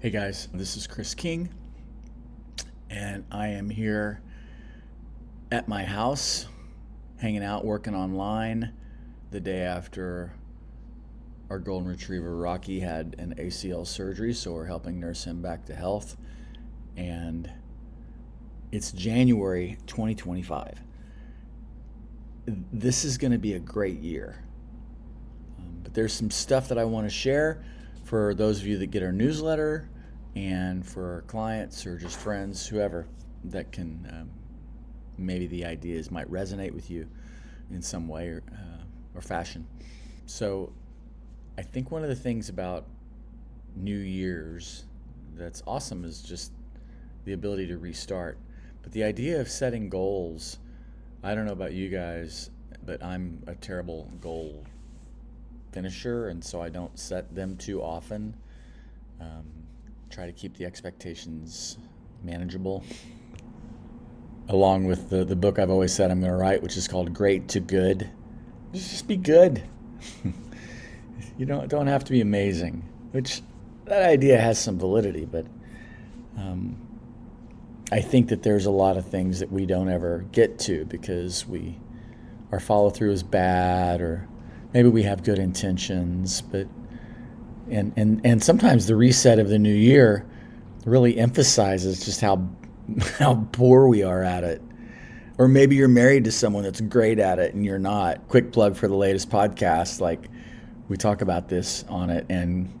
Hey guys, this is Chris King, and I am here at my house, hanging out, working online the day after our golden retriever Rocky had an ACL surgery, so we're helping nurse him back to health. And it's January 2025. This is going to be a great year. But there's some stuff that I want to share for those of you that get our newsletter and for our clients or just friends, whoever, that can maybe the ideas might resonate with you in some way or fashion. So I think one of the things about New Year's that's awesome is just the ability to restart. But the idea of setting goals, I don't know about you guys, but I'm a terrible goal finisher, and so I don't set them too often. Try to keep the expectations manageable. Along with the book I've always said I'm going to write, which is called Great to Good. Just be good. You don't have to be amazing, which that idea has some validity, but I think that there's a lot of things that we don't ever get to because our follow through is bad, or maybe we have good intentions, but and sometimes the reset of the new year really emphasizes just how poor we are at it. Or maybe you're married to someone that's great at it and you're not. Quick plug for the latest podcast. Like, we talk about this on it, and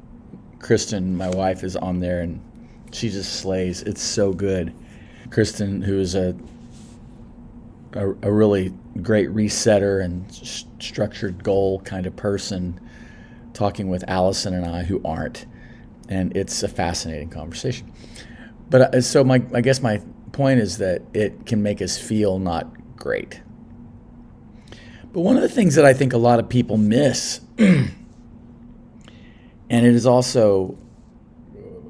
Kristen, my wife, is on there, and she just slays. It's so good. Kristen, who is a really great resetter and structured goal kind of person, talking with Allison and I, who aren't, and it's a fascinating conversation. But so I guess my point is that it can make us feel not great. But one of the things that I think a lot of people miss, and it is also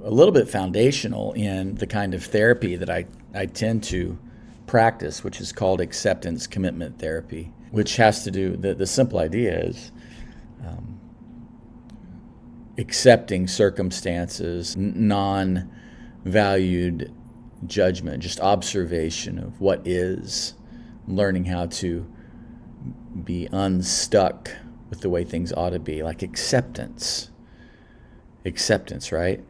a little bit foundational in the kind of therapy that I tend to practice, which is called acceptance commitment therapy, which has to do, the simple idea is accepting circumstances, non-valued judgment, just observation of what is, learning how to be unstuck with the way things ought to be, like acceptance, right?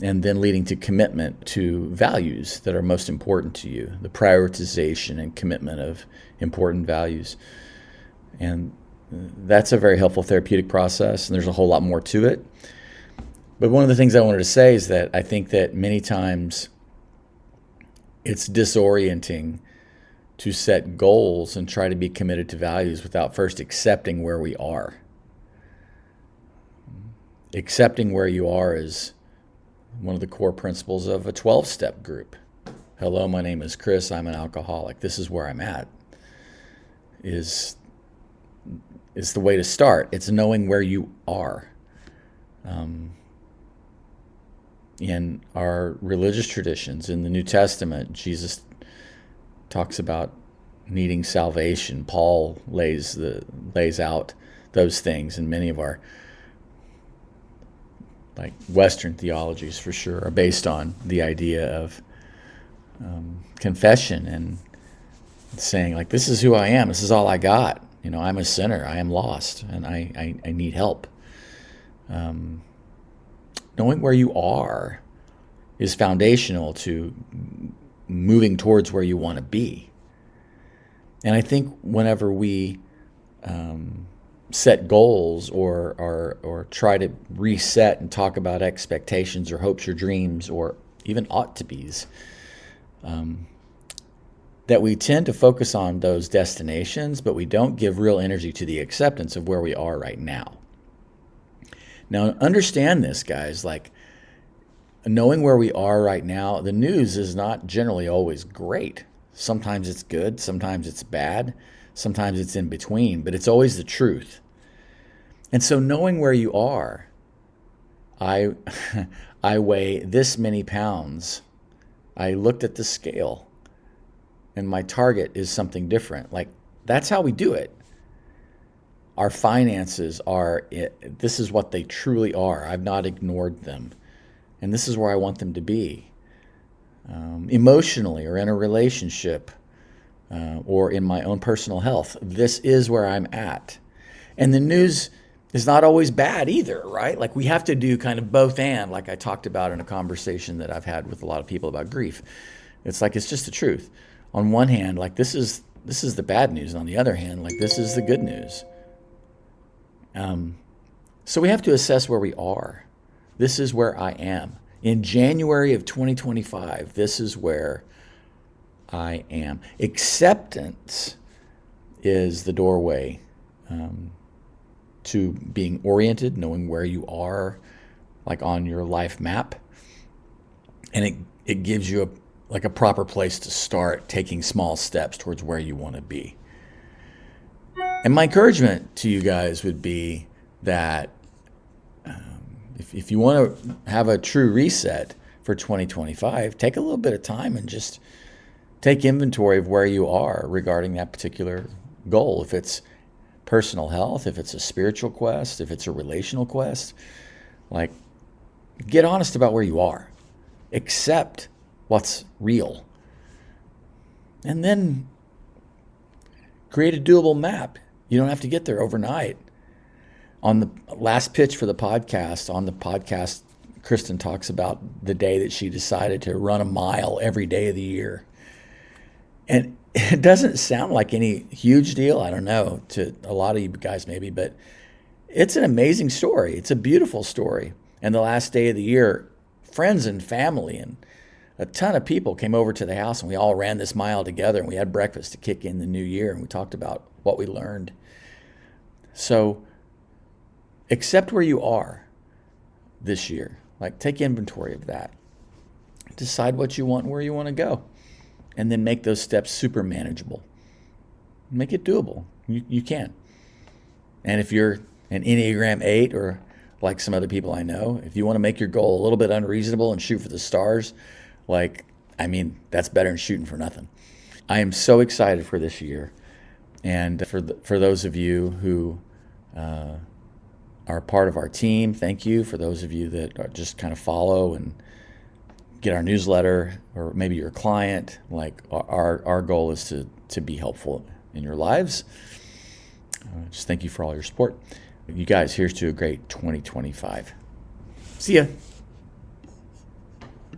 And then leading to commitment to values that are most important to you, the prioritization and commitment of important values. And that's a very helpful therapeutic process, and there's a whole lot more to it. But one of the things I wanted to say is that I think that many times it's disorienting to set goals and try to be committed to values without first accepting where we are. Accepting where you are is one of the core principles of a 12-step group. Hello, my name is Chris. I'm an alcoholic. This is where I'm at. Is the way to start. It's knowing where you are. In our religious traditions, in the New Testament, Jesus talks about needing salvation. Paul lays out those things, and many of our like Western theologies for sure are based on the idea of confession and saying, like, this is who I am, this is all I got. I'm a sinner, I am lost, and I need help. Knowing where you are is foundational to moving towards where you want to be. And I think whenever we set goals or try to reset and talk about expectations or hopes or dreams or even ought to be's, that we tend to focus on those destinations, but we don't give real energy to the acceptance of where we are right now. Now, understand this, guys, like, knowing where we are right now, the news is not generally always great. Sometimes it's good, sometimes it's bad, sometimes it's in between, but it's always the truth. And so knowing where you are, I weigh this many pounds. I looked at the scale, and my target is something different. Like, that's how we do it. Our finances are, this is what they truly are. I've not ignored them. and this is where I want them to be, emotionally or in a relationship, or in my own personal health. This is where I'm at. And the news is not always bad either, right? Like, we have to do kind of both and, like I talked about in a conversation that I've had with a lot of people about grief. It's like, it's just the truth. On one hand, like, this is the bad news. On the other hand, like, this is the good news. So we have to assess where we are. This is where I am. In January of 2025, this is where I am. Acceptance is the doorway to being oriented, knowing where you are, like on your life map. And it gives you a proper place to start taking small steps towards where you want to be. And my encouragement to you guys would be that if you want to have a true reset for 2025, take a little bit of time and just take inventory of where you are regarding that particular goal. If it's personal health, if it's a spiritual quest, if it's a relational quest, like, get honest about where you are. Accept what's real. And then create a doable map. You don't have to get there overnight. On the last pitch for the podcast, Kristen talks about the day that she decided to run a mile every day of the year. And it doesn't sound like any huge deal, I don't know, to a lot of you guys maybe, but it's an amazing story. It's a beautiful story. And the last day of the year, friends and family and a ton of people came over to the house, and we all ran this mile together, and we had breakfast to kick in the new year, and we talked about what we learned. So accept where you are this year. Like, take inventory of that. Decide what you want and where you want to go. And then make those steps super manageable. Make it doable. You can. And if you're an Enneagram 8, or like some other people I know, if you want to make your goal a little bit unreasonable and shoot for the stars, that's better than shooting for nothing. I am so excited for this year. And for those of you who are part of our team, thank you. For those of you that just kind of follow and get our newsletter, or maybe you're a client, like, our goal is to be helpful in your lives. Just thank you for all your support. You guys, here's to a great 2025. See ya.